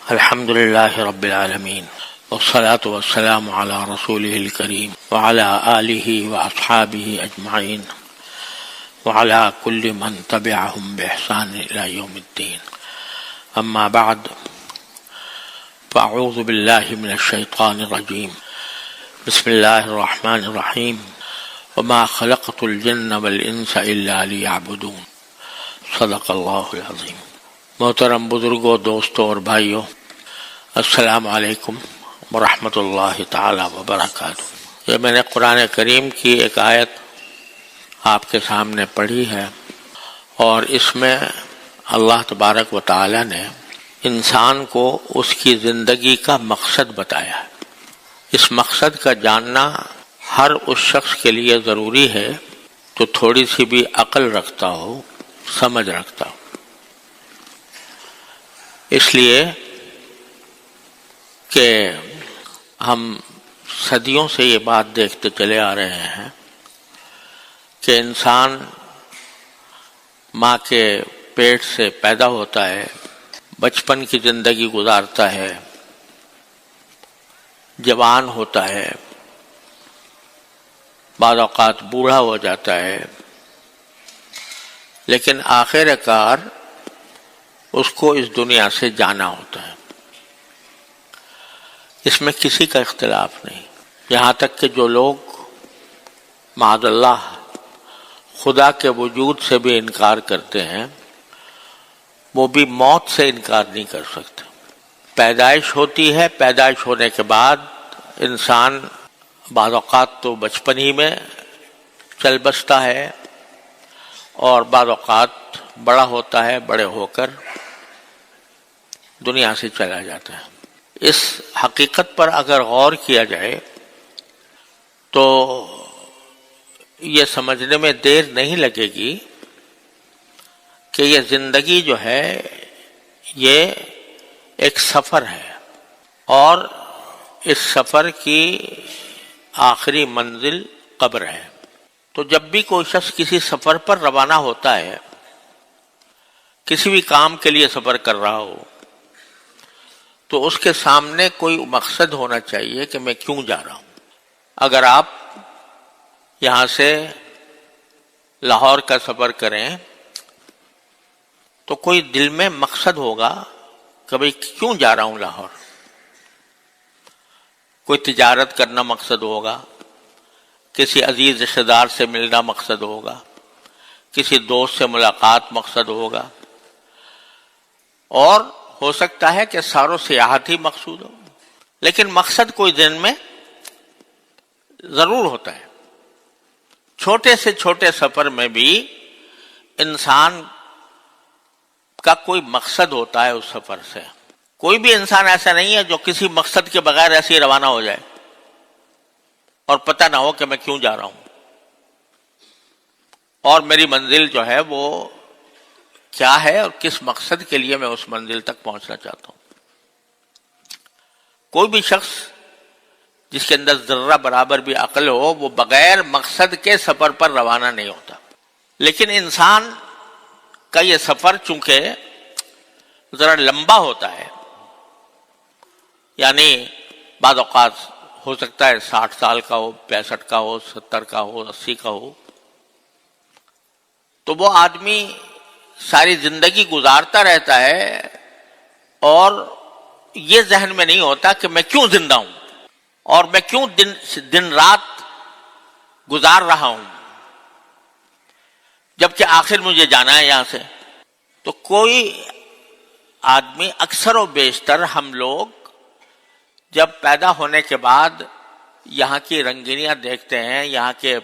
الحمد لله رب العالمين والصلاة والسلام على رسوله الكريم وعلى آله وأصحابه أجمعين وعلى كل من تبعهم بإحسان إلى يوم الدين. أما بعد، فأعوذ بالله من الشيطان الرجيم. بسم الله الرحمن الرحيم. وما خلقت الجن والإنس إلا ليعبدون. صدق اللہ العظیم. محترم بزرگوں، دوستوں اور بھائیوں، السلام علیکم ورحمۃ اللہ تعالی وبرکاتہ. یہ میں نے قرآن کریم کی ایک آیت آپ کے سامنے پڑھی ہے، اور اس میں اللہ تبارک و تعالی نے انسان کو اس کی زندگی کا مقصد بتایا ہے. اس مقصد کا جاننا ہر اس شخص کے لیے ضروری ہے جو تھوڑی سی بھی عقل رکھتا ہو، سمجھ رکھتا ہو. اس لیے کہ ہم صدیوں سے یہ بات دیکھتے چلے آ رہے ہیں کہ انسان ماں کے پیٹ سے پیدا ہوتا ہے، بچپن کی زندگی گزارتا ہے، جوان ہوتا ہے، بعض اوقات بوڑھا ہو جاتا ہے، لیکن آخر کار اس کو اس دنیا سے جانا ہوتا ہے. اس میں کسی کا اختلاف نہیں. یہاں تک کہ جو لوگ معاذ اللہ خدا کے وجود سے بھی انکار کرتے ہیں، وہ بھی موت سے انکار نہیں کر سکتے. پیدائش ہوتی ہے، پیدائش ہونے کے بعد انسان بعض اوقات تو بچپن ہی میں چل بستا ہے، اور بعض اوقات بڑا ہوتا ہے، بڑے ہو کر دنیا سے چلا جاتا ہے. اس حقیقت پر اگر غور کیا جائے تو یہ سمجھنے میں دیر نہیں لگے گی کہ یہ زندگی جو ہے یہ ایک سفر ہے، اور اس سفر کی آخری منزل قبر ہے. تو جب بھی کوئی شخص کسی سفر پر روانہ ہوتا ہے، کسی بھی کام کے لیے سفر کر رہا ہو، تو اس کے سامنے کوئی مقصد ہونا چاہیے کہ میں کیوں جا رہا ہوں. اگر آپ یہاں سے لاہور کا سفر کریں تو کوئی دل میں مقصد ہوگا کہ بھئی کیوں جا رہا ہوں لاہور. کوئی تجارت کرنا مقصد ہوگا، کسی عزیز رشتہ دار سے ملنا مقصد ہوگا، کسی دوست سے ملاقات مقصد ہوگا، اور ہو سکتا ہے کہ ساروں سیاحت ہی مقصود ہو. لیکن مقصد کوئی ذہن میں ضرور ہوتا ہے. چھوٹے سے چھوٹے سفر میں بھی انسان کا کوئی مقصد ہوتا ہے. اس سفر سے کوئی بھی انسان ایسا نہیں ہے جو کسی مقصد کے بغیر ایسے ہی روانہ ہو جائے اور پتہ نہ ہو کہ میں کیوں جا رہا ہوں اور میری منزل جو ہے وہ کیا ہے اور کس مقصد کے لیے میں اس منزل تک پہنچنا چاہتا ہوں. کوئی بھی شخص جس کے اندر ذرہ برابر بھی عقل ہو، وہ بغیر مقصد کے سفر پر روانہ نہیں ہوتا. لیکن انسان کا یہ سفر چونکہ ذرا لمبا ہوتا ہے، یعنی بعض اوقات ہو سکتا ہے 60 سال کا ہو، 65 کا ہو، 70 کا ہو، 80 کا ہو، تو وہ آدمی ساری زندگی گزارتا رہتا ہے اور یہ ذہن میں نہیں ہوتا کہ میں کیوں زندہ ہوں اور میں کیوں دن رات گزار رہا ہوں، جبکہ آخر مجھے جانا ہے یہاں سے. تو کوئی آدمی، اکثر و بیشتر ہم لوگ جب پیدا ہونے کے بعد یہاں کی رنگینیاں دیکھتے ہیں، یہاں کے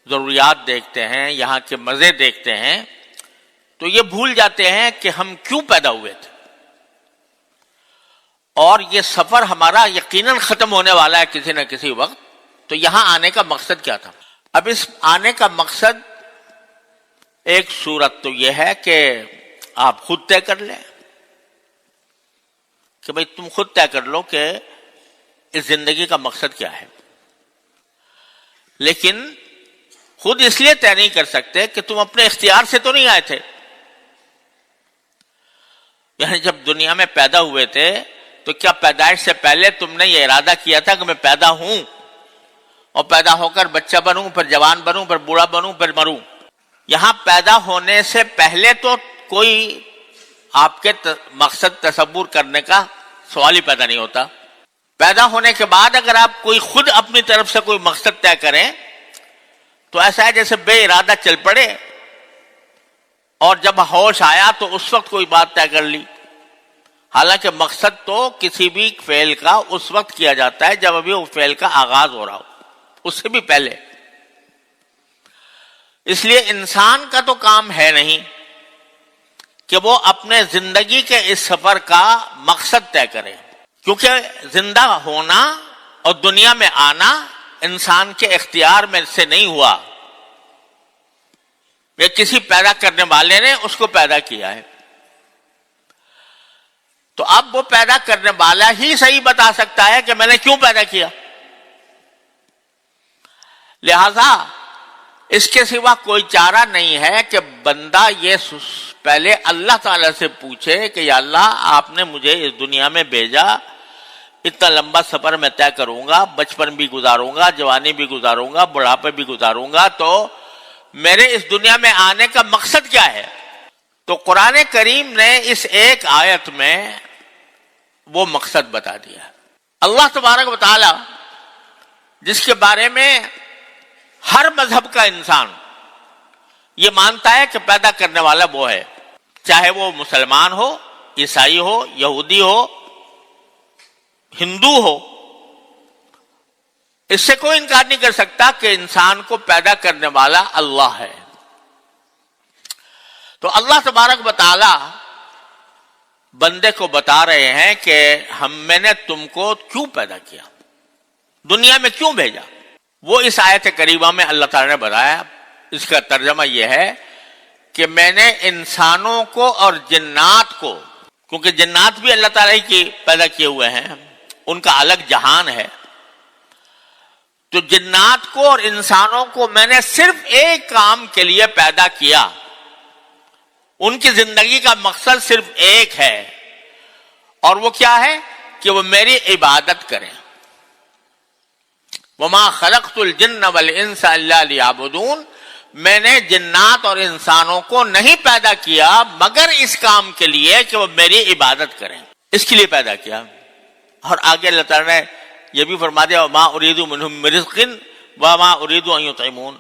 ضروریات دیکھتے ہیں، یہاں کے مزے دیکھتے ہیں، تو یہ بھول جاتے ہیں کہ ہم کیوں پیدا ہوئے تھے. اور یہ سفر ہمارا یقیناً ختم ہونے والا ہے کسی نہ کسی وقت. تو یہاں آنے کا مقصد کیا تھا؟ اب اس آنے کا مقصد ایک صورت تو یہ ہے کہ آپ خود طے کر لیں کہ بھئی تم خود طے کر لو کہ اس زندگی کا مقصد کیا ہے. لیکن خود اس لیے طے نہیں کر سکتے کہ تم اپنے اختیار سے تو نہیں آئے تھے. یعنی جب دنیا میں پیدا ہوئے تھے تو کیا پیدائش سے پہلے تم نے یہ ارادہ کیا تھا کہ میں پیدا ہوں اور پیدا ہو کر بچہ بنوں، پھر جوان بنوں، پھر بوڑھا بنوں، پھر مروں؟ یہاں پیدا ہونے سے پہلے تو کوئی آپ کے مقصد تصور کرنے کا سوال ہی پیدا نہیں ہوتا۔ پیدا ہونے کے بعد اگر آپ کوئی خود اپنی طرف سے کوئی مقصد طے کریں تو ایسا ہے جیسے بے ارادہ چل پڑے، اور جب ہوش آیا تو اس وقت کوئی بات طے کر لی، حالانکہ مقصد تو کسی بھی فعل کا اس وقت کیا جاتا ہے جب ابھی وہ فعل کا آغاز ہو رہا ہو، اس سے بھی پہلے۔ اس لیے انسان کا تو کام ہے نہیں کہ وہ اپنے زندگی کے اس سفر کا مقصد طے کرے، کیونکہ زندہ ہونا اور دنیا میں آنا انسان کے اختیار میں سے نہیں ہوا، یہ کسی پیدا کرنے والے نے اس کو پیدا کیا ہے۔ تو اب وہ پیدا کرنے والا ہی صحیح بتا سکتا ہے کہ میں نے کیوں پیدا کیا، لہذا اس کے سوا کوئی چارہ نہیں ہے کہ بندہ یہ پہلے اللہ تعالی سے پوچھے کہ یا اللہ آپ نے مجھے اس دنیا میں بھیجا، اتنا لمبا سفر میں طے کروں گا، بچپن بھی گزاروں گا، جوانی بھی گزاروں گا، بڑھاپے بھی گزاروں گا، تو میرے اس دنیا میں آنے کا مقصد کیا ہے؟ تو قرآن کریم نے اس ایک آیت میں وہ مقصد بتا دیا۔ اللہ تبارک و تعالی جس کے بارے میں ہر مذہب کا انسان یہ مانتا ہے کہ پیدا کرنے والا وہ ہے، چاہے وہ مسلمان ہو، عیسائی ہو، یہودی ہو، ہندو ہو، اس سے کوئی انکار نہیں کر سکتا کہ انسان کو پیدا کرنے والا اللہ ہے۔ تو اللہ تبارک و تعالی بندے کو بتا رہے ہیں کہ میں نے تم کو کیوں پیدا کیا، دنیا میں کیوں بھیجا۔ وہ اس آیت کریمہ میں اللہ تعالی نے بتایا، اس کا ترجمہ یہ ہے کہ میں نے انسانوں کو اور جنات کو، کیونکہ جنات بھی اللہ تعالی کی پیدا کیے ہوئے ہیں، ان کا الگ جہان ہے، تو جنات کو اور انسانوں کو میں نے صرف ایک کام کے لیے پیدا کیا، ان کی زندگی کا مقصد صرف ایک ہے، اور وہ کیا ہے کہ وہ میری عبادت کریں۔ وَمَا خَلَقْتُ الْجِنَّ وَالْإِنسَ إِلَّا لِيَعْبُدُونَ، میں نے جنات اور انسانوں کو نہیں پیدا کیا مگر اس کام کے لیے کہ وہ میری عبادت کریں، اس کے لیے پیدا کیا۔ اور آگے اللہ تعالیٰ نے یہ بھی فرما دیا وَمَا أُرِيدُ مِنْهُم مِّن رِزْقٍ وَمَا أُرِيدُ أَن يُطْعِمُونَ،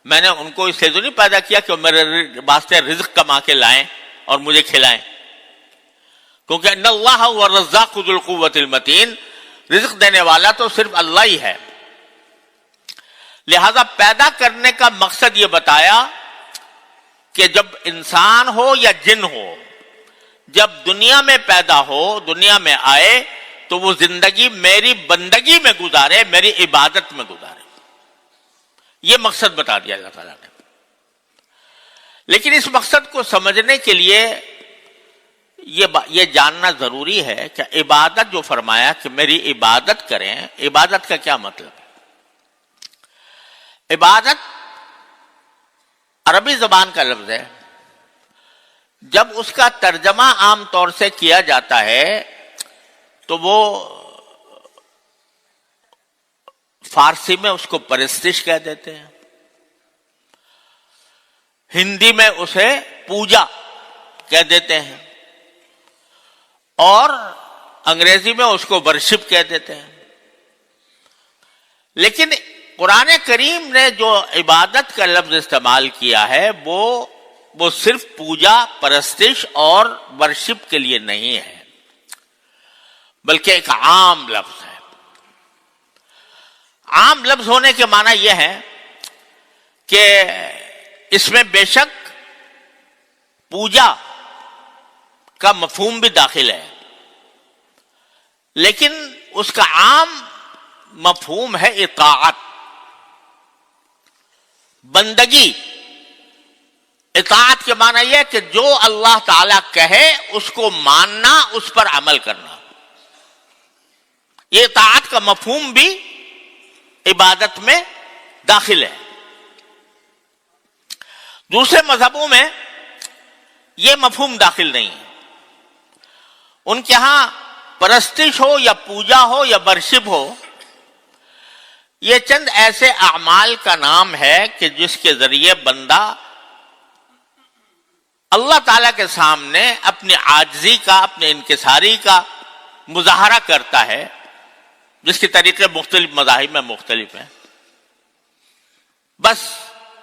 میں نے ان کو اس لیے تو نہیں پیدا کیا کہ وہ میرے واسطے رزق کما کے لائیں اور مجھے کھلائیں، کیونکہ ان اللہ هو الرزاق ذو القوۃ المتین، رزق دینے والا تو صرف اللہ ہی ہے۔ لہذا پیدا کرنے کا مقصد یہ بتایا کہ جب انسان ہو یا جن ہو، جب دنیا میں پیدا ہو، دنیا میں آئے، تو وہ زندگی میری بندگی میں گزارے، میری عبادت میں گزارے، یہ مقصد بتا دیا اللہ تعالیٰ نے۔ لیکن اس مقصد کو سمجھنے کے لیے یہ جاننا ضروری ہے کہ عبادت جو فرمایا کہ میری عبادت کریں، عبادت کا کیا مطلب ہے؟ عبادت عربی زبان کا لفظ ہے، جب اس کا ترجمہ عام طور سے کیا جاتا ہے تو وہ فارسی میں اس کو پرستش کہہ دیتے ہیں، ہندی میں اسے پوجا کہہ دیتے ہیں، اور انگریزی میں اس کو ورشپ کہہ دیتے ہیں۔ لیکن قرآن کریم نے جو عبادت کا لفظ استعمال کیا ہے وہ صرف پوجا، پرستش اور ورشپ کے لیے نہیں ہے، بلکہ ایک عام لفظ ہے۔ عام لفظ ہونے کے معنی یہ ہے کہ اس میں بے شک پوجا کا مفہوم بھی داخل ہے، لیکن اس کا عام مفہوم ہے اطاعت، بندگی۔ اطاعت کے معنی یہ ہے کہ جو اللہ تعالیٰ کہے اس کو ماننا، اس پر عمل کرنا۔ یہ اطاعت کا مفہوم بھی عبادت میں داخل ہے۔ دوسرے مذہبوں میں یہ مفہوم داخل نہیں ہے، ان کے ہاں پرستش ہو یا پوجا ہو یا ورشپ ہو، یہ چند ایسے اعمال کا نام ہے کہ جس کے ذریعے بندہ اللہ تعالی کے سامنے اپنی عاجزی کا، اپنے انکساری کا مظاہرہ کرتا ہے، جس کے طریقے مختلف مذاہب میں مختلف ہیں. بس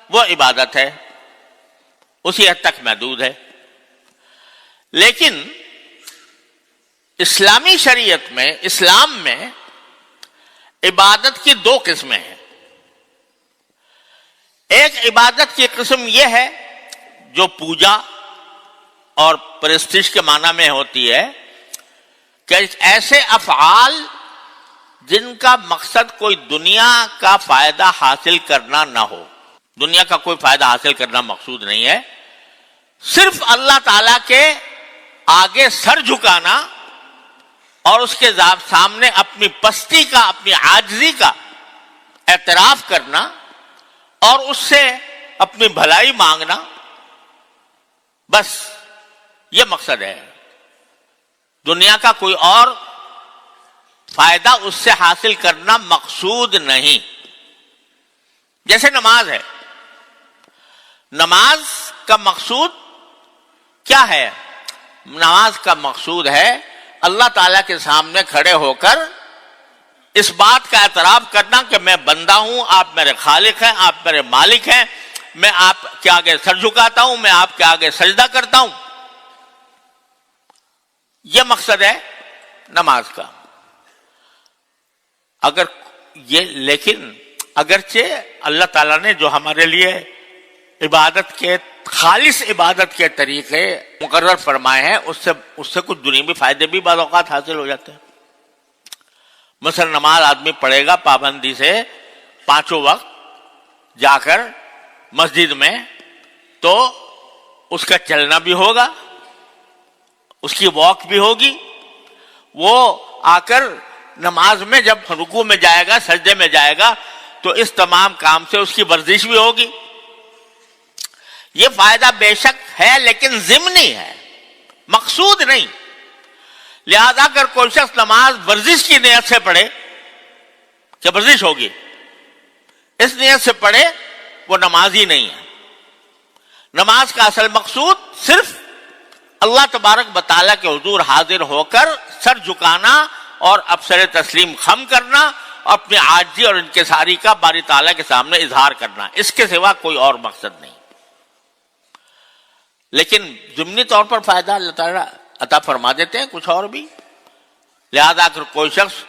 وہ عبادت ہے، اسی حد تک محدود ہے. لیکن اسلامی شریعت میں، اسلام میں عبادت کی دو قسمیں ہیں. ایک عبادت کی قسم یہ ہے جو پوجا اور پرستش کے معنی میں ہوتی ہے کہ ایسے افعال جن کا مقصد کوئی دنیا کا فائدہ حاصل کرنا نہ ہو. دنیا کا کوئی فائدہ حاصل کرنا مقصود نہیں ہے، صرف اللہ تعالی کے آگے سر جھکانا اور اس کے سامنے اپنی پستی کا، اپنی عاجزی کا اعتراف کرنا اور اس سے اپنی بھلائی مانگنا، بس یہ مقصد ہے. دنیا کا کوئی اور فائدہ اس سے حاصل کرنا مقصود نہیں. جیسے نماز ہے، نماز کا مقصود کیا ہے؟ نماز کا مقصود ہے اللہ تعالیٰ کے سامنے کھڑے ہو کر اس بات کا اعتراف کرنا کہ میں بندہ ہوں، آپ میرے خالق ہیں، آپ میرے مالک ہیں، میں آپ کے آگے سر جھکاتا ہوں، میں آپ کے آگے سجدہ کرتا ہوں. یہ مقصد ہے نماز کا. لیکن اگرچہ اللہ تعالیٰ نے جو ہمارے لیے عبادت کے، خالص عبادت کے طریقے مقرر فرمائے ہیں، اس سے کچھ دنیوی فائدے بھی بعض اوقات حاصل ہو جاتے ہیں. مثلا نماز آدمی پڑھے گا پابندی سے 5 وقت جا کر مسجد میں، تو اس کا چلنا بھی ہوگا، اس کی واک بھی ہوگی. وہ آ کر نماز میں جب رکوع میں جائے گا، سجدے میں جائے گا، تو اس تمام کام سے اس کی ورزش بھی ہوگی. یہ فائدہ بے شک ہے لیکن ضمنی ہے، مقصود نہیں. لہذا اگر کوئی شخص نماز ورزش کی نیت سے پڑھے کہ ورزش ہوگی، اس نیت سے پڑھے، وہ نماز ہی نہیں ہے. نماز کا اصل مقصود صرف اللہ تبارک و تعالیٰ کے حضور حاضر ہو کر سر جھکانا اور ابسر تسلیم خم کرنا، اپنی عاجزی اور انکساری کا باری تعالیٰ کے سامنے اظہار کرنا، اس کے سوا کوئی اور مقصد نہیں. لیکن ضمنی طور پر فائدہ اللہ تعالیٰ عطا فرما دیتے ہیں کچھ اور بھی. لہذا اگر کوئی شخص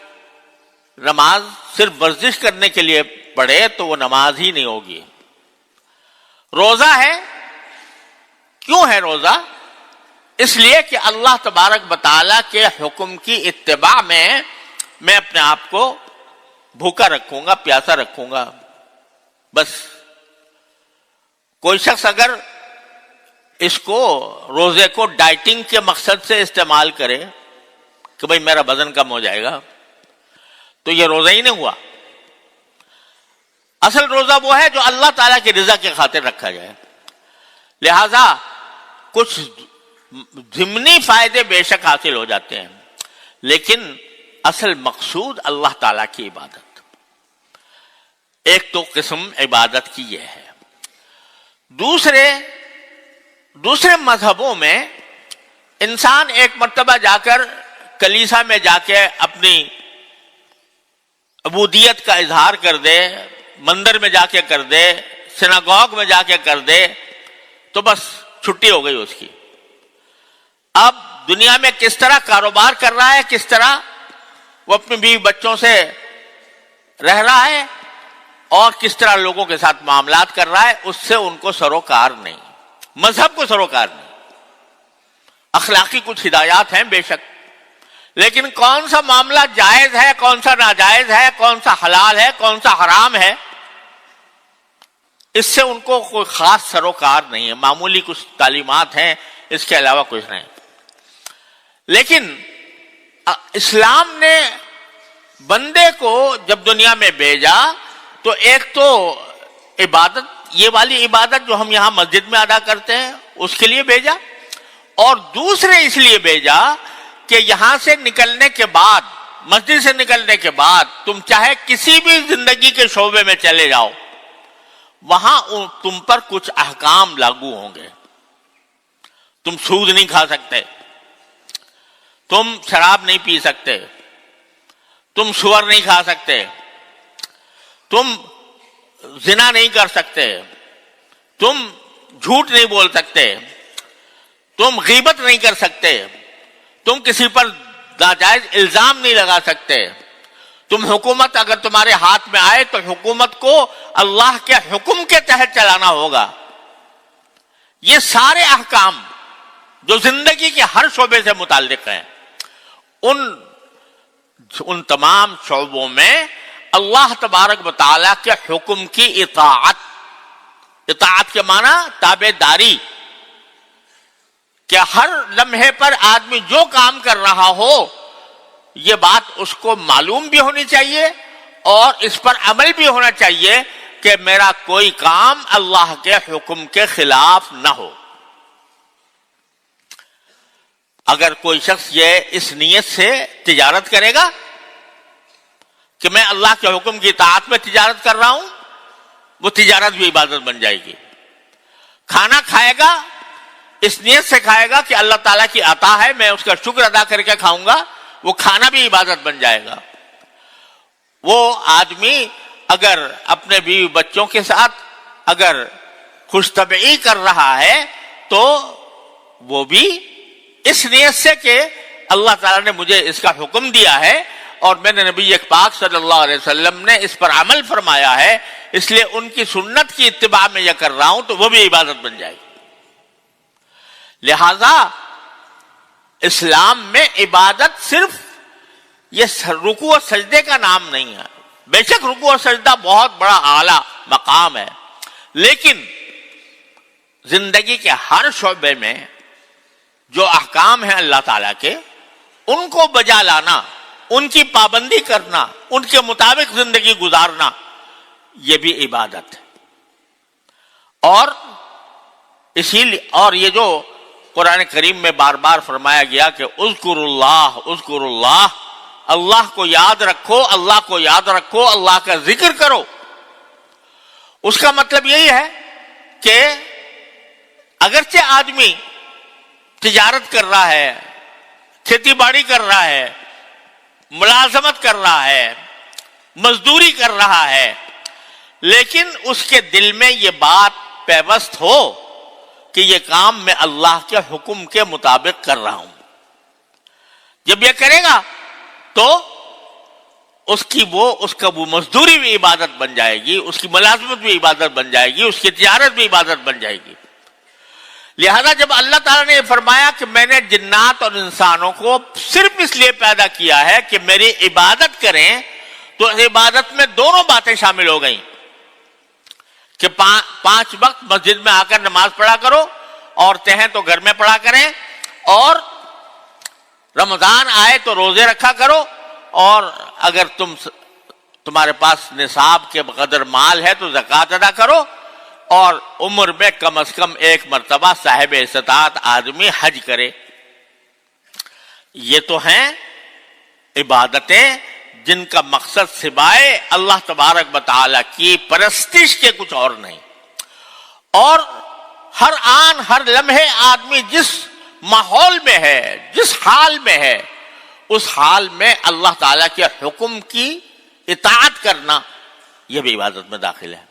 نماز صرف ورزش کرنے کے لیے پڑھے تو وہ نماز ہی نہیں ہوگی. روزہ ہے، کیوں ہے روزہ؟ اس لیے کہ اللہ تبارک و تعالیٰ کے حکم کی اتباع میں اپنے آپ کو بھوکا رکھوں گا، پیاسا رکھوں گا. بس کوئی شخص اگر اس کو، روزے کو ڈائٹنگ کے مقصد سے استعمال کرے کہ بھئی میرا وزن کم ہو جائے گا، تو یہ روزہ ہی نہیں ہوا. اصل روزہ وہ ہے جو اللہ تعالیٰ کی رضا کی خاطر رکھا جائے. لہذا کچھ ضمنی فائدے بے شک حاصل ہو جاتے ہیں، لیکن اصل مقصود اللہ تعالیٰ کی عبادت. ایک تو قسم عبادت کی یہ ہے. دوسرے مذہبوں میں انسان ایک مرتبہ جا کر کلیسا میں جا کے اپنی عبودیت کا اظہار کر دے، مندر میں جا کے کر دے، سناگوگ میں جا کے کر دے، تو بس چھٹی ہو گئی اس کی. اب دنیا میں کس طرح کاروبار کر رہا ہے، کس طرح وہ اپنی بیوی بچوں سے رہ رہا ہے اور کس طرح لوگوں کے ساتھ معاملات کر رہا ہے، اس سے ان کو سروکار نہیں، مذہب کو سروکار نہیں. اخلاقی کچھ ہدایات ہیں بے شک، لیکن کون سا معاملہ جائز ہے، کون سا ناجائز ہے، کون سا حلال ہے، کون سا حرام ہے، اس سے ان کو کوئی خاص سروکار نہیں ہے. معمولی کچھ تعلیمات ہیں، اس کے علاوہ کچھ نہیں. لیکن اسلام نے بندے کو جب دنیا میں بھیجا تو ایک تو عبادت، یہ والی عبادت جو ہم یہاں مسجد میں ادا کرتے ہیں، اس کے لیے بھیجا، اور دوسرے اس لیے بھیجا کہ یہاں سے نکلنے کے بعد، مسجد سے نکلنے کے بعد تم چاہے کسی بھی زندگی کے شعبے میں چلے جاؤ، وہاں تم پر کچھ احکام لاگو ہوں گے۔ تم سود نہیں کھا سکتے، تم شراب نہیں پی سکتے، تم سور نہیں کھا سکتے، تم زنا نہیں کر سکتے، تم جھوٹ نہیں بول سکتے، تم غیبت نہیں کر سکتے، تم کسی پر ناجائز الزام نہیں لگا سکتے، تم حکومت اگر تمہارے ہاتھ میں آئے تو حکومت کو اللہ کے حکم کے تحت چلانا ہوگا۔ یہ سارے احکام جو زندگی کے ہر شعبے سے متعلق ہیں، ان تمام شعبوں میں اللہ تبارک و تعالیٰ کے حکم کی اطاعت کے معنی تابع داری، کہ ہر لمحے پر آدمی جو کام کر رہا ہو یہ بات اس کو معلوم بھی ہونی چاہیے اور اس پر عمل بھی ہونا چاہیے کہ میرا کوئی کام اللہ کے حکم کے خلاف نہ ہو۔ اگر کوئی شخص یہ اس نیت سے تجارت کرے گا کہ میں اللہ کے حکم کی اطاعت میں تجارت کر رہا ہوں، وہ تجارت بھی عبادت بن جائے گی۔ کھانا کھائے گا اس نیت سے کھائے گا کہ اللہ تعالیٰ کی عطا ہے، میں اس کا شکر ادا کر کے کھاؤں گا، وہ کھانا بھی عبادت بن جائے گا۔ وہ آدمی اگر اپنے بیوی بچوں کے ساتھ اگر خوش طبعی کر رہا ہے تو وہ بھی اس نیت سے کہ اللہ تعالیٰ نے مجھے اس کا حکم دیا ہے اور میں نے نبی پاک صلی اللہ علیہ وسلم نے اس پر عمل فرمایا ہے، اس لیے ان کی سنت کی اتباع میں یہ کر رہا ہوں، تو وہ بھی عبادت بن جائے گی۔ لہذا اسلام میں عبادت صرف یہ رکوع و سجدے کا نام نہیں ہے، بے شک رکوع و سجدہ بہت بڑا اعلیٰ مقام ہے، لیکن زندگی کے ہر شعبے میں جو احکام ہیں اللہ تعالیٰ کے، ان کو بجا لانا، ان کی پابندی کرنا، ان کے مطابق زندگی گزارنا، یہ بھی عبادت ہے۔ اور یہ جو قرآن کریم میں بار بار فرمایا گیا کہ اذکر اللہ، اللہ کو یاد رکھو، اللہ کو یاد رکھو، اللہ کا ذکر کرو، اس کا مطلب یہی ہے کہ اگرچہ آدمی تجارت کر رہا ہے، کھیتی باڑی کر رہا ہے، ملازمت کر رہا ہے، مزدوری کر رہا ہے، لیکن اس کے دل میں یہ بات پیوست ہو کہ یہ کام میں اللہ کے حکم کے مطابق کر رہا ہوں۔ جب یہ کرے گا تو اس کا وہ مزدوری بھی عبادت بن جائے گی، اس کی ملازمت بھی عبادت بن جائے گی، اس کی تجارت بھی عبادت بن جائے گی۔ لہذا جب اللہ تعالیٰ نے یہ فرمایا کہ میں نے جنات اور انسانوں کو صرف اس لیے پیدا کیا ہے کہ میری عبادت کریں، تو عبادت میں دونوں باتیں شامل ہو گئیں کہ 5 وقت مسجد میں آ کر نماز پڑھا کرو، عورتیں ہیں تو گھر میں پڑھا کریں، اور رمضان آئے تو روزے رکھا کرو، اور اگر تمہارے پاس نصاب کے بقدر مال ہے تو زکوٰۃ ادا کرو، اور عمر میں کم از کم 1 مرتبہ صاحب استطاعت آدمی حج کرے۔ یہ تو ہیں عبادتیں جن کا مقصد سوائے اللہ تبارک و تعالیٰ کی پرستش کے کچھ اور نہیں، اور ہر آن ہر لمحے آدمی جس ماحول میں ہے، جس حال میں ہے، اس حال میں اللہ تعالیٰ کے حکم کی اطاعت کرنا یہ بھی عبادت میں داخل ہے۔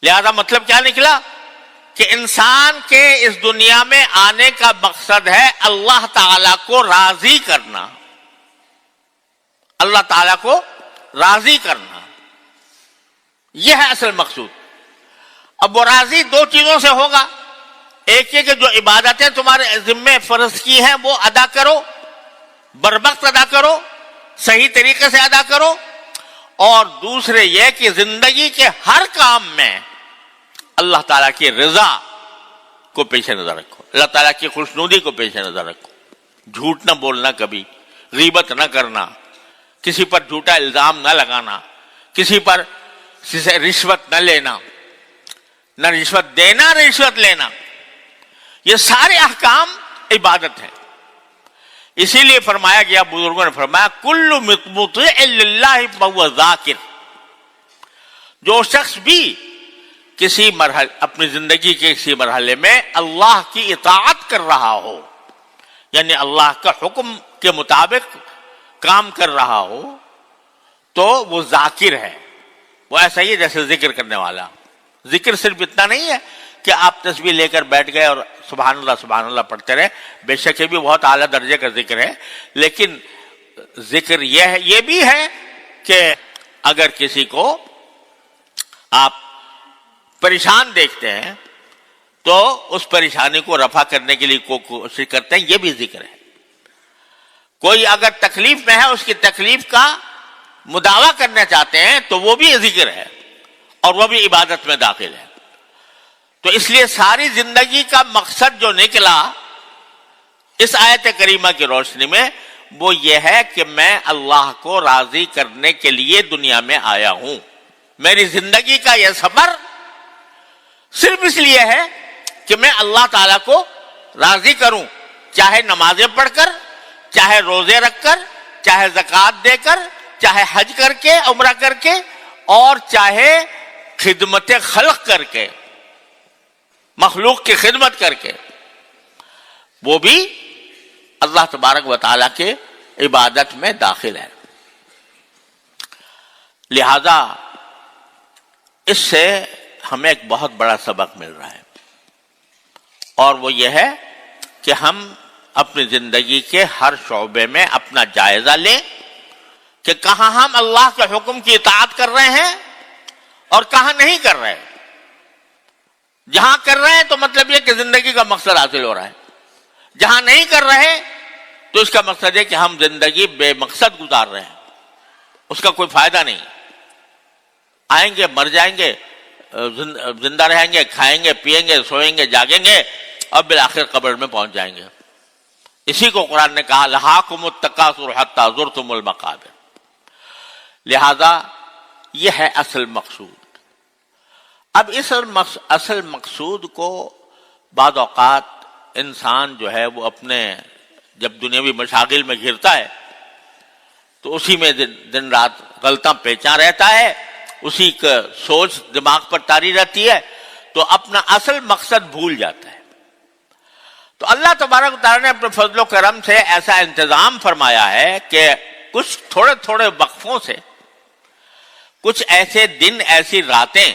لہذا مطلب کیا نکلا کہ انسان کے اس دنیا میں آنے کا مقصد ہے اللہ تعالیٰ کو راضی کرنا، اللہ تعالیٰ کو راضی کرنا، یہ ہے اصل مقصود۔ اب وہ راضی 2 چیزوں سے ہوگا، ایک یہ کہ جو عبادتیں تمہارے ذمے فرض کی ہیں وہ ادا کرو، بروقت ادا کرو، صحیح طریقے سے ادا کرو، اور دوسرے یہ کہ زندگی کے ہر کام میں اللہ تعالیٰ کی رضا کو پیش نظر رکھو، اللہ تعالیٰ کی خوشنودی کو پیش نظر رکھو، جھوٹ نہ بولنا، کبھی غیبت نہ کرنا، کسی پر جھوٹا الزام نہ لگانا، کسی پر رشوت نہ لینا، نہ رشوت دینا نہ رشوت لینا، یہ سارے احکام عبادت ہیں۔ اسی لیے فرمایا گیا، بزرگوں نے فرمایا کل مطیع للہ فہو ذاکر، جو شخص بھی کسی مرحلے اپنی زندگی کے کسی مرحلے میں اللہ کی اطاعت کر رہا ہو، یعنی اللہ کا حکم کے مطابق کام کر رہا ہو، تو وہ ذاکر ہے. وہ ایسا ہی ہے جیسے ذکر کرنے والا. ذکر صرف اتنا نہیں ہے کہ آپ تسبیح لے کر بیٹھ گئے اور سبحان اللہ پڑھتے رہے، بے شک یہ بھی بہت اعلیٰ درجے کا ذکر ہے، لیکن ذکر یہ بھی ہے کہ اگر کسی کو آپ پریشان دیکھتے ہیں تو اس پریشانی کو رفع کرنے کے لیے کوشش کرتے ہیں، یہ بھی ذکر ہے. کوئی اگر تکلیف میں ہے، اس کی تکلیف کا مداوع کرنا چاہتے ہیں تو وہ بھی ذکر ہے، اور وہ بھی عبادت میں داخل ہے. تو اس لیے ساری زندگی کا مقصد جو نکلا اس آیت کریمہ کی روشنی میں، وہ یہ ہے کہ میں اللہ کو راضی کرنے کے لیے دنیا میں آیا ہوں. میری زندگی کا یہ سفر صرف اس لیے ہے کہ میں اللہ تعالیٰ کو راضی کروں، چاہے نمازیں پڑھ کر، چاہے روزے رکھ کر، چاہے زکوٰۃ دے کر، چاہے حج کر کے، عمرہ کر کے، اور چاہے خدمت خلق کر کے، مخلوق کی خدمت کر کے، وہ بھی اللہ تبارک و تعالیٰ کے عبادت میں داخل ہے. لہذا اس سے ہمیں ایک بہت بڑا سبق مل رہا ہے، اور وہ یہ ہے کہ ہم اپنی زندگی کے ہر شعبے میں اپنا جائزہ لیں کہ کہاں ہم اللہ کے حکم کی اطاعت کر رہے ہیں اور کہاں نہیں کر رہے. جہاں کر رہے ہیں تو مطلب یہ کہ زندگی کا مقصد حاصل ہو رہا ہے، جہاں نہیں کر رہے تو اس کا مقصد ہے کہ ہم زندگی بے مقصد گزار رہے ہیں، اس کا کوئی فائدہ نہیں. آئیں گے، مر جائیں گے، زندہ رہیں گے، کھائیں گے، پیئیں گے، سوئیں گے، جاگیں گے، اور بالآخر قبر میں پہنچ جائیں گے. اسی کو قرآن نے کہا لہاکم التکاثر حتی زرتم المقابر. لہذا یہ ہے اصل مقصود. اب اس اصل مقصود کو بعض اوقات انسان جو ہے وہ اپنے جب دنیاوی مشاغل میں گھرتا ہے تو اسی میں دن رات غلطاں پیچاں رہتا ہے، اسی کا سوچ دماغ پر طاری رہتی ہے، تو اپنا اصل مقصد بھول جاتا ہے. تو اللہ تبارک و تعالیٰ نے اپنے فضل و کرم سے ایسا انتظام فرمایا ہے کہ کچھ تھوڑے تھوڑے وقفوں سے کچھ ایسے دن، ایسی راتیں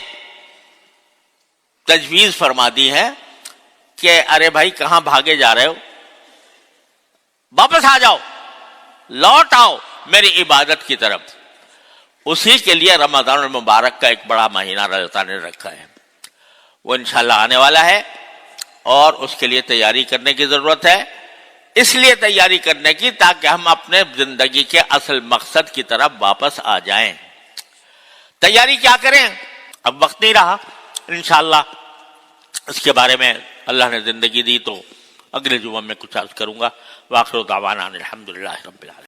تجویز فرما دی ہیں کہ ارے بھائی کہاں بھاگے جا رہے ہو، واپس آ جاؤ، لوٹ آؤ میری عبادت کی طرف. اسی کے لیے رمضان المبارک کا ایک بڑا مہینہ اللہ تعالیٰ نے رکھا ہے، وہ انشاءاللہ آنے والا ہے، اور اس کے لیے تیاری کرنے کی ضرورت ہے. اس لیے تیاری کرنے کی تاکہ ہم اپنے زندگی کے اصل مقصد کی طرف واپس آ جائیں. تیاری کیا کریں؟ اب وقت نہیں رہا، انشاءاللہ اس کے بارے میں اللہ نے زندگی دی تو اگلے جمعہ میں کچھ عرض کروں گا. وآخر دعوانا الحمدللہ رب العالمین.